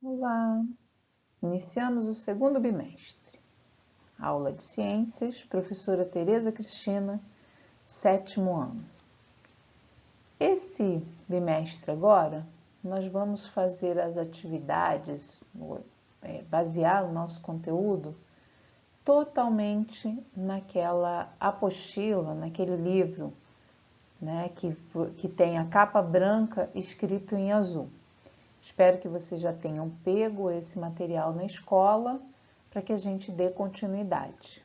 Olá! Iniciamos o segundo bimestre. Aula de Ciências, professora Tereza Cristina, 7º ano. Esse bimestre agora, nós vamos fazer as atividades, basear o nosso conteúdo totalmente naquela apostila, naquele livro, né, que tem a capa branca escrito em azul. Espero que vocês já tenham pego esse material na escola para que a gente dê continuidade.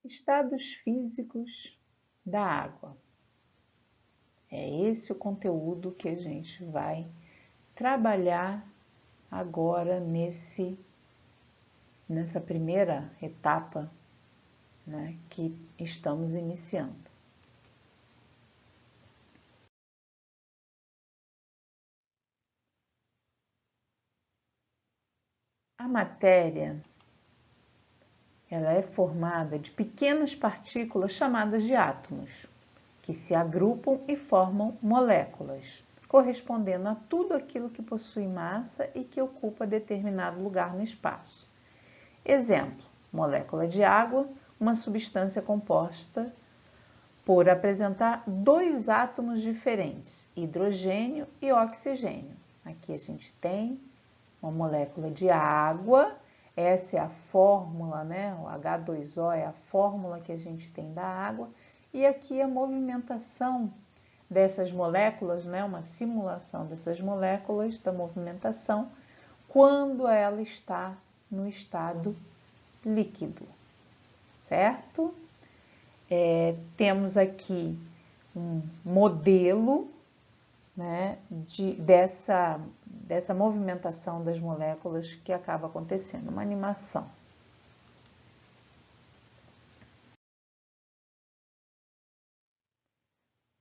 Estados físicos da água. É esse o conteúdo que a gente vai trabalhar agora nessa primeira etapa, né, que estamos iniciando. A matéria, ela é formada de pequenas partículas chamadas de átomos, que se agrupam e formam moléculas, correspondendo a tudo aquilo que possui massa e que ocupa determinado lugar no espaço. Exemplo, molécula de água, uma substância composta por apresentar dois átomos diferentes, hidrogênio e oxigênio. Aqui a gente tem uma molécula de água, essa é a fórmula, né? O H2O é a fórmula que a gente tem da água, e aqui a movimentação dessas moléculas, né? Uma simulação dessas moléculas, da movimentação, quando ela está no estado líquido, certo? Temos aqui um modelo, né, dessa movimentação das moléculas que acaba acontecendo, uma animação.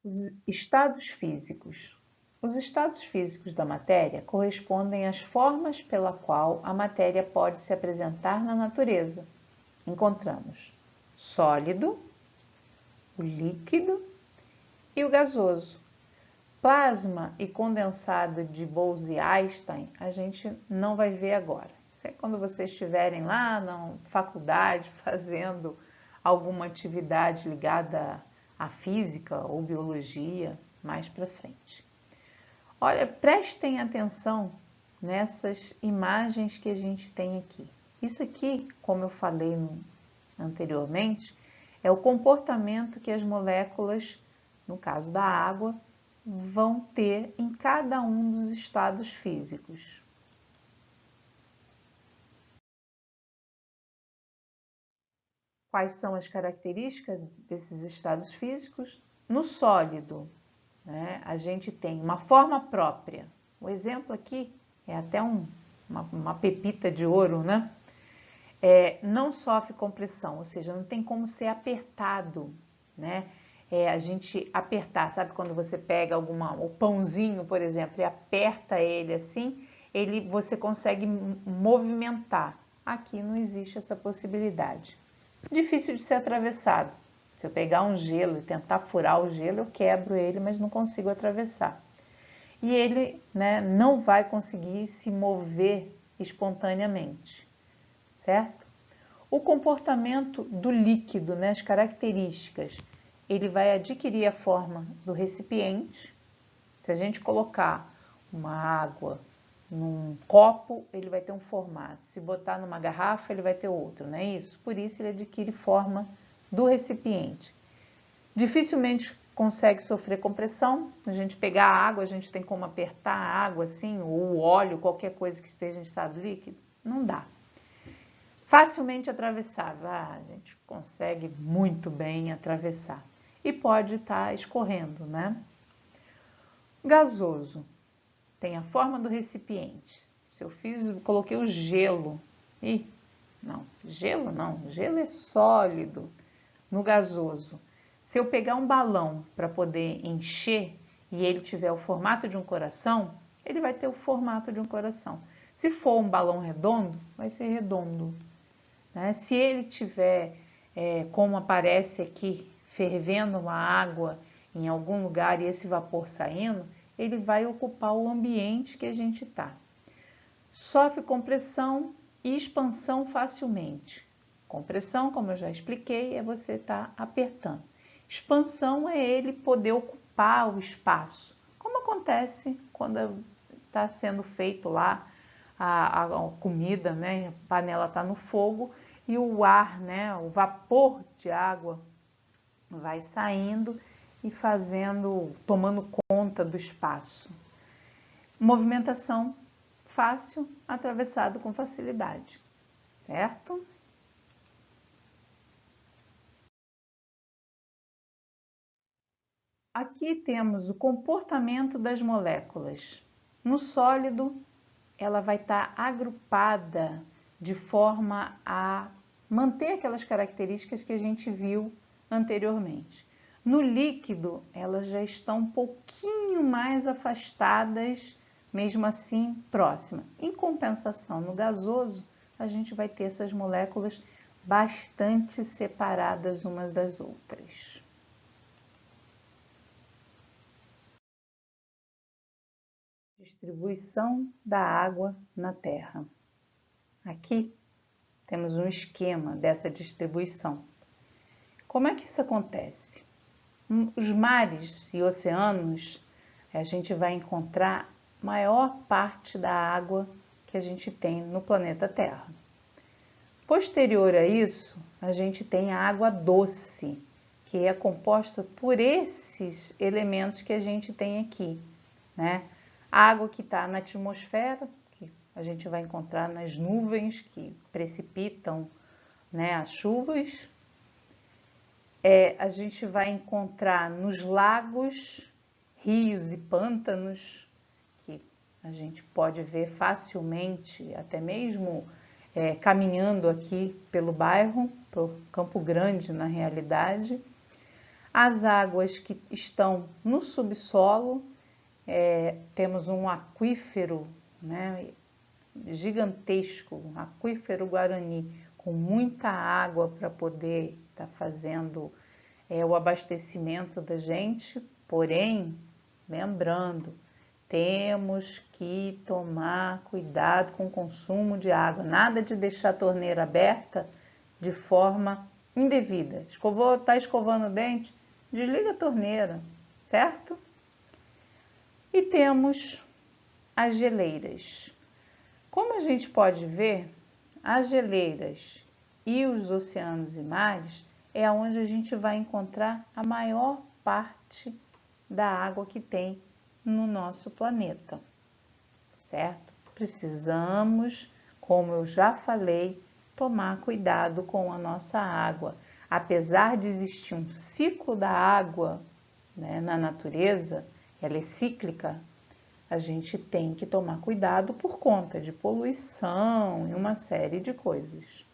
Os estados físicos. Os estados físicos da matéria correspondem às formas pela qual a matéria pode se apresentar na natureza. Encontramos sólido, o líquido e o gasoso. Plasma e condensado de Bose-Einstein a gente não vai ver agora. Isso é quando vocês estiverem lá na faculdade fazendo alguma atividade ligada à física ou biologia mais para frente. Olha, prestem atenção nessas imagens que a gente tem aqui. Isso aqui, como eu falei anteriormente, é o comportamento que as moléculas, no caso da água, vão ter em cada um dos estados físicos. Quais são as características desses estados físicos? No sólido, né, a gente tem uma forma própria. O exemplo aqui é até uma pepita de ouro, né? Não sofre compressão, ou seja, não tem como ser apertado, né? A gente apertar, sabe quando você pega o pãozinho, por exemplo, e aperta ele assim, você consegue movimentar. Aqui não existe essa possibilidade. Difícil de ser atravessado. Se eu pegar um gelo e tentar furar o gelo, eu quebro ele, mas não consigo atravessar. E ele, né, não vai conseguir se mover espontaneamente, certo? O comportamento do líquido, né, as características, ele vai adquirir a forma do recipiente. Se a gente colocar uma água num copo, ele vai ter um formato. Se botar numa garrafa, ele vai ter outro, não é isso? Por isso ele adquire forma do recipiente. Dificilmente consegue sofrer compressão. Se a gente pegar a água, a gente tem como apertar a água assim, ou o óleo, qualquer coisa que esteja em estado líquido? Não dá. Facilmente atravessável, a gente consegue muito bem atravessar. E pode estar escorrendo, né? Gasoso. Tem a forma do recipiente. Se eu coloquei o gelo. Gelo é sólido no gasoso. Se eu pegar um balão para poder encher e ele tiver o formato de um coração, ele vai ter o formato de um coração. Se for um balão redondo, vai ser redondo. Né? Se ele tiver, como aparece aqui, fervendo uma água em algum lugar e esse vapor saindo, ele vai ocupar o ambiente que a gente está. Sofre compressão e expansão facilmente. Compressão, como eu já expliquei, é você estar apertando. Expansão é ele poder ocupar o espaço, como acontece quando está sendo feito lá a comida, né? A panela está no fogo e o ar, né? O vapor de água vai saindo e tomando conta do espaço. Movimentação fácil, atravessado com facilidade, certo? Aqui temos o comportamento das moléculas. No sólido, ela vai estar agrupada de forma a manter aquelas características que a gente viu anteriormente. No líquido, elas já estão um pouquinho mais afastadas, mesmo assim próximas. Em compensação, no gasoso, a gente vai ter essas moléculas bastante separadas umas das outras. Distribuição da água na Terra. Aqui temos um esquema dessa distribuição. Como é que isso acontece? Os mares e oceanos, a gente vai encontrar maior parte da água que a gente tem no planeta Terra. Posterior a isso, a gente tem a água doce, que é composta por esses elementos que a gente tem aqui, né? A água que está na atmosfera, que a gente vai encontrar nas nuvens que precipitam, né, as chuvas. A gente vai encontrar nos lagos, rios e pântanos, que a gente pode ver facilmente, até mesmo caminhando aqui pelo bairro, por Campo Grande na realidade. As águas que estão no subsolo, temos um aquífero, né, gigantesco, um aquífero Guarani, com muita água para poder estar fazendo o abastecimento da gente, porém, lembrando, temos que tomar cuidado com o consumo de água, nada de deixar a torneira aberta de forma indevida. Está escovando o dente? Desliga a torneira, certo? E temos as geleiras. Como a gente pode ver, as geleiras e os oceanos e mares é onde a gente vai encontrar a maior parte da água que tem no nosso planeta, certo? Precisamos, como eu já falei, tomar cuidado com a nossa água. Apesar de existir um ciclo da água, né, na natureza, ela é cíclica, a gente tem que tomar cuidado por conta de poluição e uma série de coisas.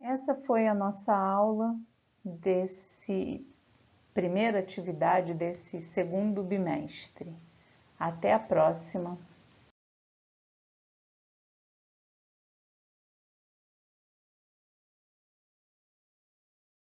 Essa foi a nossa aula desse primeira atividade desse segundo bimestre. Até a próxima!